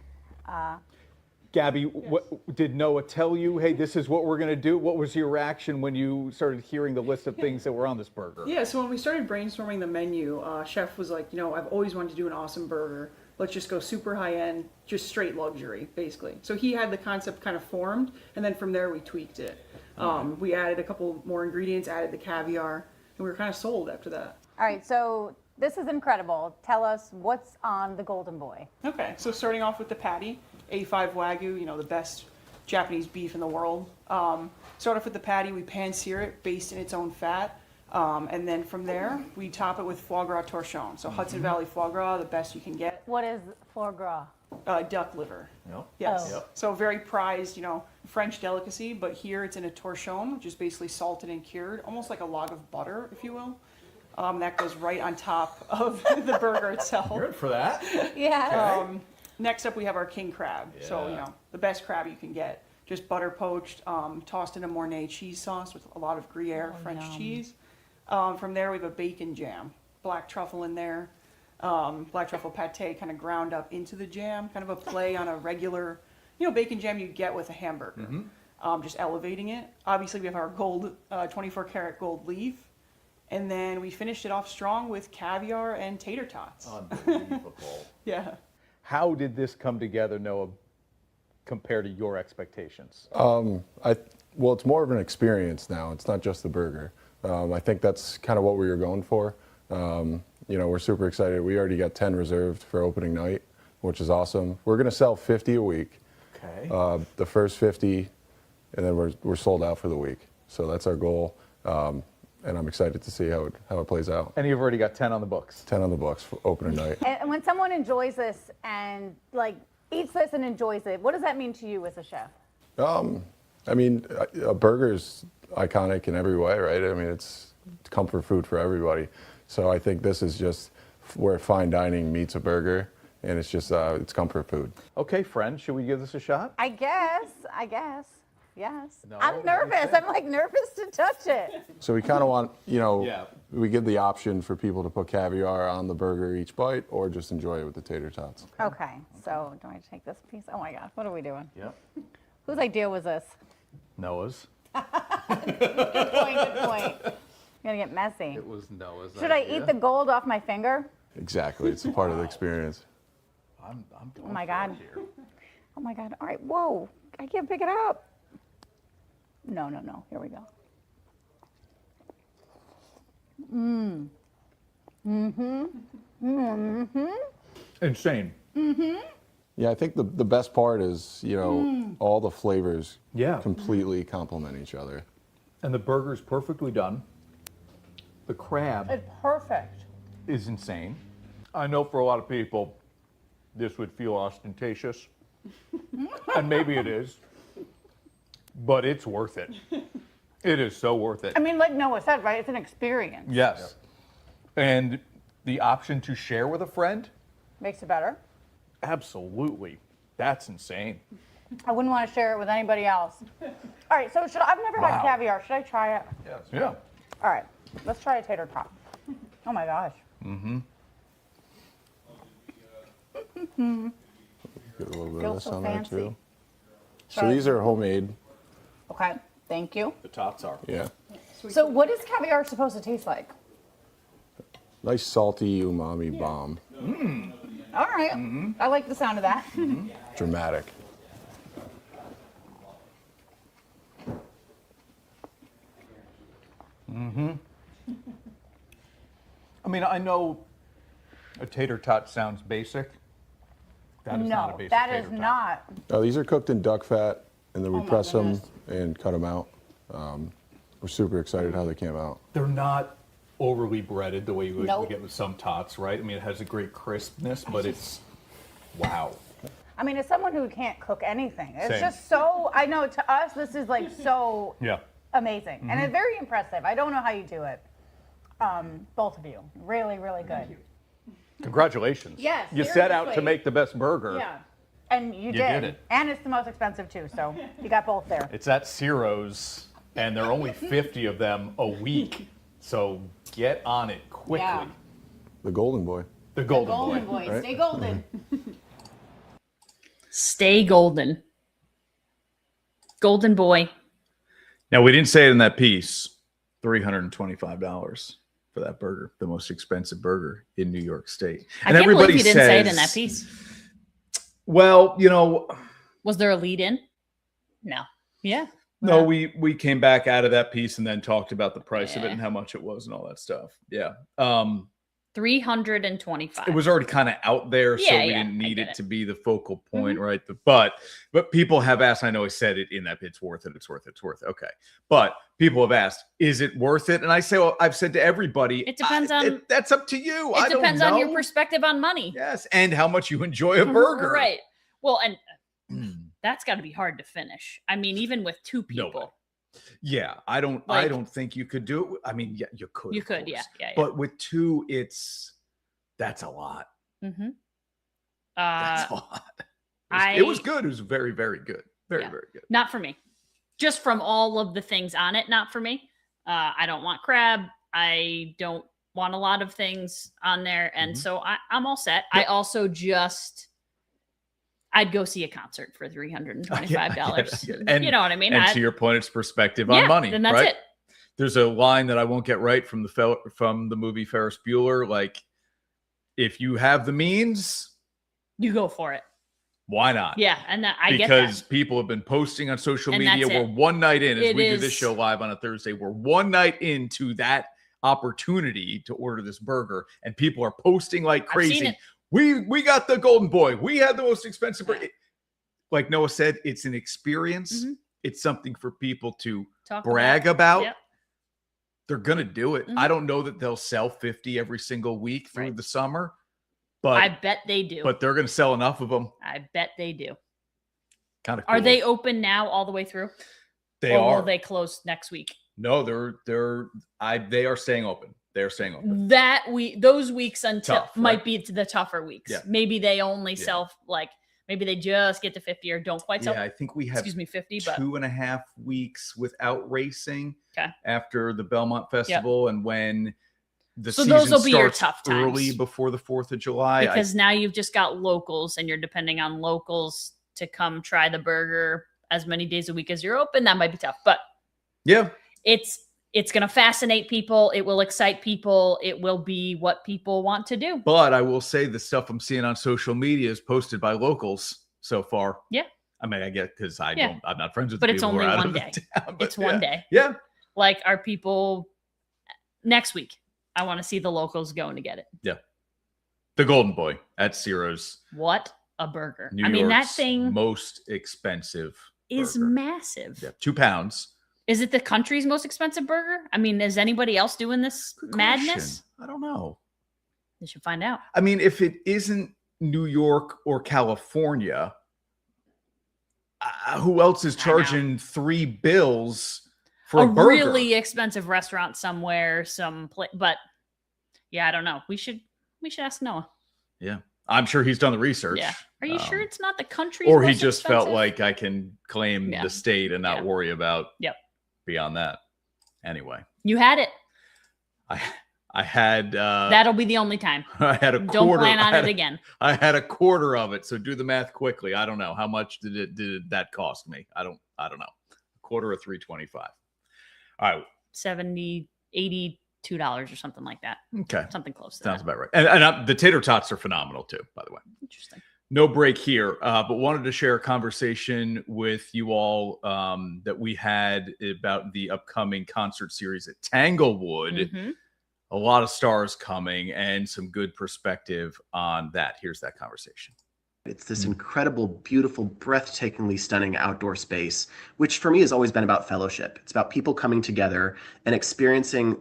Gabby, what, did Noah tell you, hey, this is what we're going to do? What was your reaction when you started hearing the list of things that were on this burger? Yeah, so when we started brainstorming the menu, Chef was like, I've always wanted to do an awesome burger. Let's just go super high end, just straight luxury, basically. So he had the concept kind of formed, and then from there we tweaked it. We added a couple more ingredients, added the caviar, and we were kind of sold after that. All right, so this is incredible. Tell us what's on the Golden Boy. Okay, so starting off with the patty, A5 Wagyu, the best Japanese beef in the world. Start off with the patty, we pan-sear it, based in its own fat. And then from there, we top it with foie gras torchon. So Hudson Valley foie gras, the best you can get. What is foie gras? Duck liver. Yep. Yes. Oh. Yep. So very prized, French delicacy, but here it's in a torchon, which is basically salted and cured, almost like a log of butter, if you will. That goes right on top of the burger itself. Good for that. Yeah. Okay. Next up, we have our king crab. Yeah. So, the best crab you can get. Just butter poached, tossed in a Mornay cheese sauce with a lot of Gruyere French cheese. From there, we have a bacon jam, black truffle in there, black truffle pate kind of ground up into the jam, kind of a play on a regular, bacon jam you get with a hamburger, just elevating it. Obviously, we have our gold, 24-karat gold leaf, and then we finished it off strong with caviar and tater tots. Unbelievable. Yeah. How did this come together, Noah, compared to your expectations? Well, it's more of an experience now. It's not just the burger. I think that's kind of what we were going for. We're super excited. We already got 10 reserved for opening night, which is awesome. We're going to sell 50 a week. Okay. The first 50, and then we're sold out for the week. So that's our goal, and I'm excited to see how it plays out. And you've already got 10 on the books. 10 on the books for opening night. And when someone enjoys this and eats this and enjoys it, what does that mean to you as a chef? A burger's iconic in every way, right? It's comfort food for everybody. So I think this is just where fine dining meets a burger, and it's just it's comfort food. Okay, friend, should we give this a shot? I guess. Yes. No, I'm nervous. I'm nervous to touch it. So we kind of want, we give the option for people to put caviar on the burger each bite, or just enjoy it with the tater tots. Okay, so do I take this piece? Oh my God, what are we doing? Yep. Whose idea was this? Noah's. Good point. You're gonna get messy. It was Noah's Should I eat the gold off my finger? Exactly, it's a part of the experience. I'm Oh my God. Oh my God, all right, whoa, I can't pick it up. No, here we go. Insane. Yeah, I think the best part is, all the flavors Yeah. completely complement each other. And the burger's perfectly done. The crab It's perfect. is insane. I know for a lot of people, this would feel ostentatious. And maybe it is. But it's worth it. It is so worth it. I mean, like Noah said, right? It's an experience. Yes. And the option to share with a friend? Makes it better. Absolutely. That's insane. I wouldn't want to share it with anybody else. All right, so I've never had caviar. Should I try it? Yes. Yeah. All right, let's try a tater tot. Oh my gosh. Get a little bit of Feels this so on there fancy. too. So Sorry. these are homemade. Okay, thank you. The tots are. Yeah. So what is caviar supposed to taste like? Nice salty umami bomb. All right, I like the sound of that. Dramatic. I mean, I know a tater tot sounds basic. That is not a No, basic that tater is tot. not. Oh, these are cooked in duck fat, and then we Oh my press them goodness. and cut them out. We're super excited how they came out. They're not overly breaded the way you would Nope. get with some tots, right? I mean, it has a great crispness, but it's, wow. I mean, as someone who can't cook anything, it's Same. just so, I know to us, this is like so Yeah. amazing. And it's very impressive. I don't know how you do it. Both of you. Really, really good. Congratulations. Yes, You set out to seriously. make the best burger. Yeah. And you did it. And it's the most expensive too, so you got both there. It's at Ciro's, and there are only 50 of them a week. So get on it quickly. Yeah. The golden boy. The golden, Golden boy. boy, right? stay golden. Stay golden. Golden boy. Now, we didn't say it in that piece, $325 for that burger, the most expensive burger in New York State. I can't believe you didn't say it in that piece. Well, Was there a lead in? No. Yeah. no, we came back out of that piece and then talked about the price of it Yeah. and how much it was and all that stuff. Yeah. $325. It was already kind of out there, so Yeah, we yeah, didn't I need get it it. to be the focal point, right? But people have asked. I know I said it in that. It's worth it. It's worth it. It's worth it. Okay, but people have asked, is it worth it? And I say, well, I've said to everybody, It depends on- that's up to you. It I don't depends on your know. perspective on money. Yes, and how much you enjoy a burger. Right. Well, and that's got to be hard to finish. I mean, even with two No way. people. Yeah, I don't think you could do it. I mean, yeah, you could. You of could, yeah, course. yeah, yeah. But with two, that's a lot. Mm-hmm. That's a lot. It was good. It was very, very good. Very, Yeah. very good. Not for me. Just from all of the things on it, not for me. I don't want crab. I don't want a lot of things on there. And so I'm all set. I also I'd go see a concert for $325. And, you know what I mean? And to your point, it's perspective on money. Then that's right? it. There's a line that I won't get right from the movie Ferris Bueller. Like, if you have the means, You go for it. why not? Yeah. And I get Because that. people have been posting on social And media. that's We're it. one night in, as It we do this is- show live on a Thursday. We're one night into that opportunity to order this burger, and people are posting like I've seen crazy. it. We got the golden boy. We had the most expensive burger. Like Noah said, it's an experience. Mhm. It's something for people to Talk brag about. Yep. They're gonna do it. Mhm. I don't know that they'll sell 50 every single week through Right. the summer, I but bet they do. they're gonna sell enough of them. I bet they do. Kind of cool. Are they open now all the way through? They or are. will they close next week? No, they are staying open. They're staying open. Those weeks until Tough, might right? be the tougher weeks. Yeah. Maybe they only Yeah. sell maybe they just get to 50 or don't quite sell. Yeah, I think we have 50, but 2.5 weeks without racing Okay. after the Belmont Festival, and when the So season those will be your starts tough times. early before the 4th of July. because now you've just got locals and you're depending on locals to come try the burger as many days a week as you're open. That might be tough, but Yeah. it's going to fascinate people. It will excite people. It will be what people want to do. But I will say the stuff I'm seeing on social media is posted by locals so far. Yeah. I mean, I get because Yeah. I'm not friends with But the it's people who only are out one of the day. town, but It's one day. Yeah. Like, are people next week? I want to see the locals going to get it. Yeah. The Golden Boy at Ciro's. What a burger. New I mean, that York's thing most expensive is burger. massive. Yeah, 2 pounds. Is it the country's most expensive burger? I mean, is anybody else doing this madness? I don't know. They should find out. I mean, if it isn't New York or California, who else is charging $3 for a burger? Really expensive restaurant somewhere, but yeah, I don't know. We should ask Noah. Yeah. I'm sure he's done the research. Yeah. Are you sure it's not the country? Or he just felt like I can claim Yeah. the state and not worry about Yep. beyond that. Anyway. You had it. I had That'll be the only time. I had a quarter. Don't plan on it again. I had a quarter of it, so do the math quickly. I don't know how much did that cost me. I don't know. A quarter of $3.25. All right, $70, $82 or something like that. Okay, something close to sounds that. about right. And the tater tots are phenomenal too, by the way. Interesting. No break here, but wanted to share a conversation with you all that we had about the upcoming concert series at Tanglewood. Mm-hmm. A lot of stars coming and some good perspective on that. Here's that conversation. It's this incredible, beautiful, breathtakingly stunning outdoor space, which for me has always been about fellowship. It's about people coming together and experiencing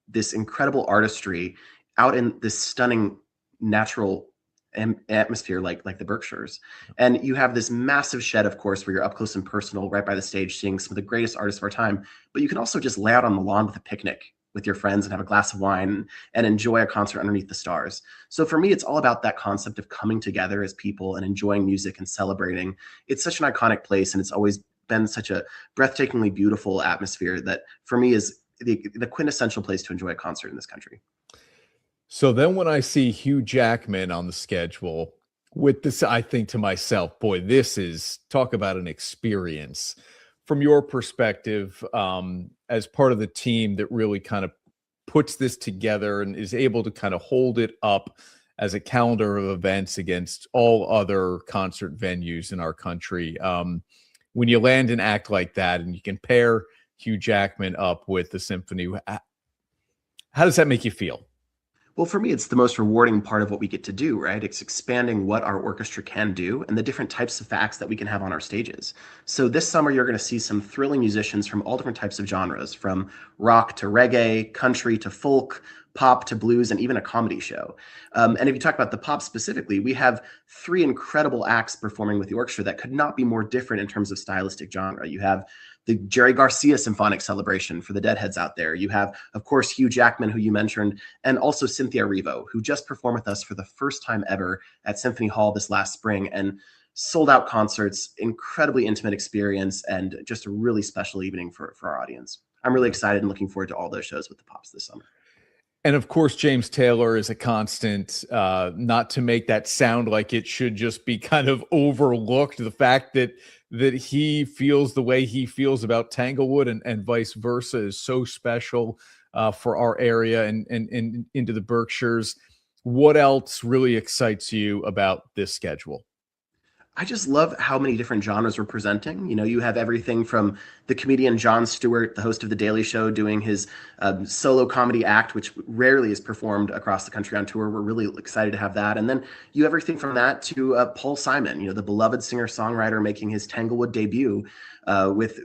this incredible artistry out in this stunning natural atmosphere like the Berkshires. And you have this massive shed, of course, where you're up close and personal right by the stage, seeing some of the greatest artists of our time. But you can also just lay out on the lawn with a picnic with your friends and have a glass of wine and enjoy a concert underneath the stars. So for me, it's all about that concept of coming together as people and enjoying music and celebrating. It's such an iconic place, and it's always been such a breathtakingly beautiful atmosphere that for me is the quintessential place to enjoy a concert in this country. So then when I see Hugh Jackman on the schedule with this, I think to myself, boy, this is, talk about an experience. From your perspective, as part of the team that really kind of puts this together and is able to kind of hold it up as a calendar of events against all other concert venues in our country. When you land an act like that and you can pair Hugh Jackman up with the symphony, how does that make you feel? Well, for me, it's the most rewarding part of what we get to do, right? It's expanding what our orchestra can do and the different types of acts that we can have on our stages. So this summer, you're going to see some thrilling musicians from all different types of genres, from rock to reggae, country to folk, pop to blues, and even a comedy show. And if you talk about the pop specifically, we have 3 incredible acts performing with the orchestra that could not be more different in terms of stylistic genre. You have the Jerry Garcia Symphonic Celebration for the Deadheads out there. You have, of course, Hugh Jackman, who you mentioned, and also Cynthia Erivo, who just performed with us for the first time ever at Symphony Hall this last spring, and sold out concerts, incredibly intimate experience, and just a really special evening for our audience. I'm really excited and looking forward to all those shows with the Pops this summer. And of course, James Taylor is a constant, not to make that sound like it should just be kind of overlooked. The fact that he feels the way he feels about Tanglewood and vice versa is so special for our area and into the Berkshires. What else really excites you about this schedule? I just love how many different genres we're presenting. You know, you have everything from the comedian Jon Stewart, the host of The Daily Show, doing his solo comedy act, which rarely is performed across the country on tour. We're really excited to have that. And then you have everything from that to Paul Simon, you know, the beloved singer-songwriter making his Tanglewood debut with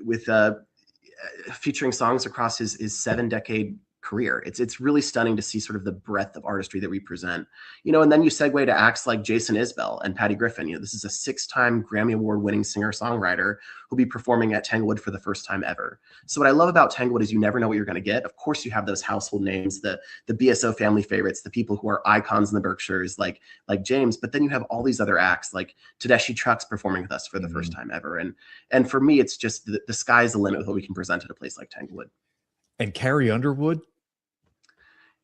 featuring songs across his 7-decade career. It's really stunning to see sort of the breadth of artistry that we present, you know, and then you segue to acts like Jason Isbell and Patty Griffin. You know, this is a 6-time Grammy Award winning singer-songwriter who'll be performing at Tanglewood for the first time ever. So what I love about Tanglewood is you never know what you're going to get. Of course, you have those household names, the BSO family favorites, the people who are icons in the Berkshires, like James, but then you have all these other acts like Tedeschi Trucks performing with us for the first time ever. And for me, it's just the sky's the limit with what we can present at a place like Tanglewood. And Carrie Underwood?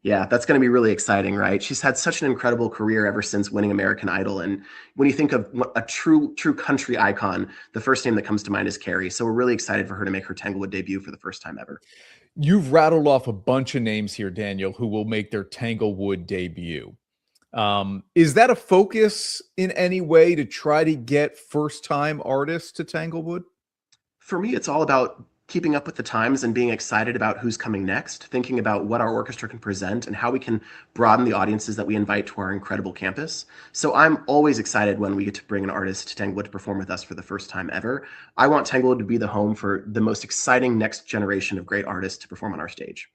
Yeah, that's going to be really exciting, right? She's had such an incredible career ever since winning American Idol. And when you think of a true country icon, the first name that comes to mind is Carrie. So we're really excited for her to make her Tanglewood debut for the first time ever. You've rattled off a bunch of names here, Daniel, who will make their Tanglewood debut. Is that a focus in any way to try to get first-time artists to Tanglewood? For me, it's all about keeping up with the times and being excited about who's coming next, thinking about what our orchestra can present and how we can broaden the audiences that we invite to our incredible campus. So I'm always excited when we get to bring an artist to Tanglewood to perform with us for the first time ever. I want Tanglewood to be the home for the most exciting next generation of great artists to perform on our stage.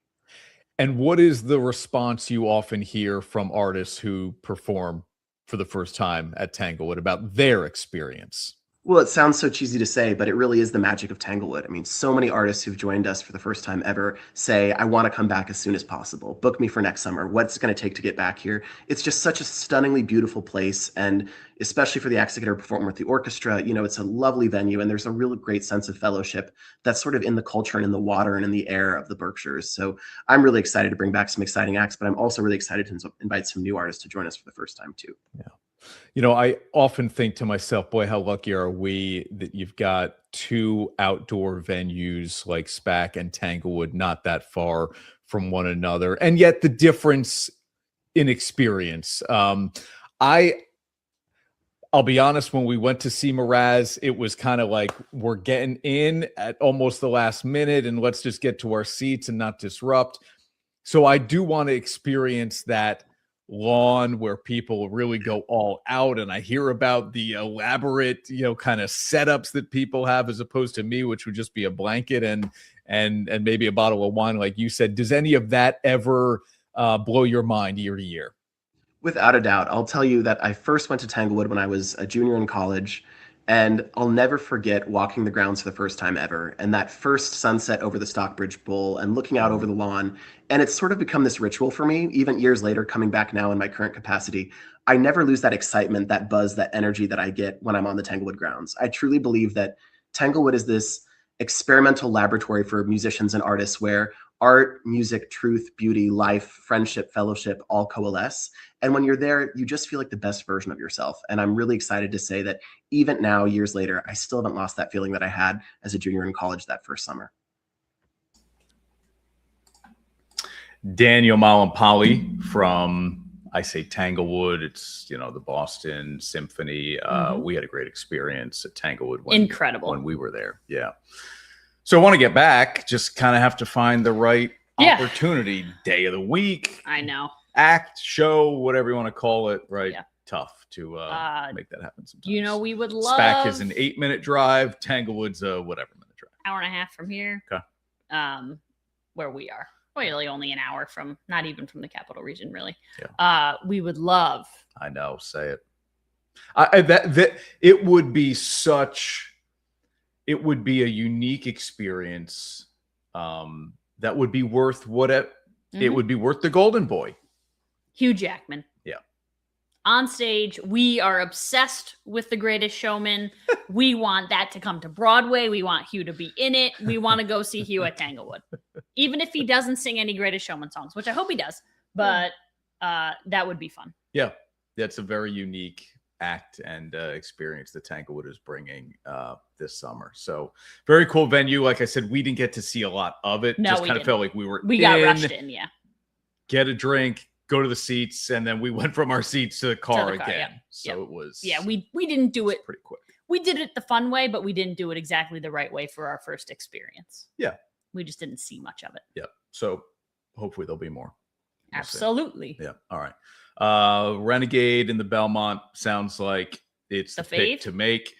And what is the response you often hear from artists who perform for the first time at Tanglewood about their experience? Well, it sounds so cheesy to say, but it really is the magic of Tanglewood. I mean, so many artists who've joined us for the first time ever say, I want to come back as soon as possible. Book me for next summer. What's it going to take to get back here? It's just such a stunningly beautiful place. And especially for the acts that get to perform with the orchestra, you know, it's a lovely venue and there's a really great sense of fellowship that's sort of in the culture and in the water and in the air of the Berkshires. So I'm really excited to bring back some exciting acts, but I'm also really excited to invite some new artists to join us for the first time too. Yeah. You know, I often think to myself, boy, how lucky are we that you've got two outdoor venues like SPAC and Tanglewood not that far from one another. And yet the difference in experience. I'll be honest, when we went to see Mraz, it was kind of like we're getting in at almost the last minute and let's just get to our seats and not disrupt. So I do want to experience that lawn where people really go all out, and I hear about the elaborate, you know, kind of setups that people have as opposed to me, which would just be a blanket and maybe a bottle of wine, like you said. Does any of that ever blow your mind year to year? Without a doubt. I'll tell you that I first went to Tanglewood when I was a junior in college, and I'll never forget walking the grounds for the first time ever, and that first sunset over the Stockbridge Bowl and looking out over the lawn. And it's sort of become this ritual for me, even years later, coming back now in my current capacity. I never lose that excitement, that buzz, that energy that I get when I'm on the Tanglewood grounds. I truly believe that Tanglewood is this experimental laboratory for musicians and artists where art, music, truth, beauty, life, friendship, fellowship all coalesce. And when you're there, you just feel like the best version of yourself. And I'm really excited to say that even now, years later, I still haven't lost that feeling that I had as a junior in college that first summer. Daniel Malampali from, I say Tanglewood, it's, you know, the Boston Symphony. We had a great experience at Tanglewood when we were there. Yeah. So I want to get back, just kind of have to find the right opportunity, day of the week. I know. Act, show, whatever you want to call it, right? Yeah. Tough to make that happen sometimes. You know, we would love... SPAC is an 8-minute drive. Tanglewood's a whatever minute drive. Hour and a half from here. Okay. Where we are. Really only an hour from, not even from the capital region, really. Yeah. We would love... I know, say it. It would be such... It would be a unique experience that would be worth it would be worth the Golden Boy. Hugh Jackman. Yeah. On stage, we are obsessed with The Greatest Showman. We want that to come to Broadway. We want Hugh to be in it. We want to go see Hugh at Tanglewood. Even if he doesn't sing any Greatest Showman songs, which I hope he does. But that would be fun. Yeah. That's a very unique act and experience that Tanglewood is bringing this summer. So very cool venue. Like I said, we didn't get to see a lot of it. No, just we kind of felt like we got rushed in. Yeah. Get a drink, go to the seats, and then we went from our seats to the car again. Yeah. So it was. Yeah, we didn't do it pretty quick. We did it the fun way, but we didn't do it exactly the right way for our first experience. Yeah. We just didn't see much of it. Yeah. So hopefully there'll be more. Absolutely. Yeah. All right. Renegade in the Belmont sounds like it's the pick to make,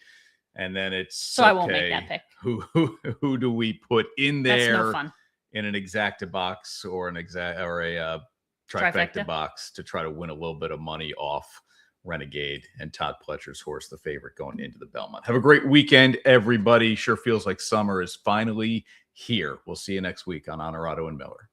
and then it's so I won't make that pick. Who do we put in there? That's no fun. In an exacta box or a trifecta box to try to win a little bit of money off Renegade and Todd Pletcher's horse, the favorite going into the Belmont. Have a great weekend, everybody. Sure feels like summer is finally here. We'll see you next week on Onorato and Miller.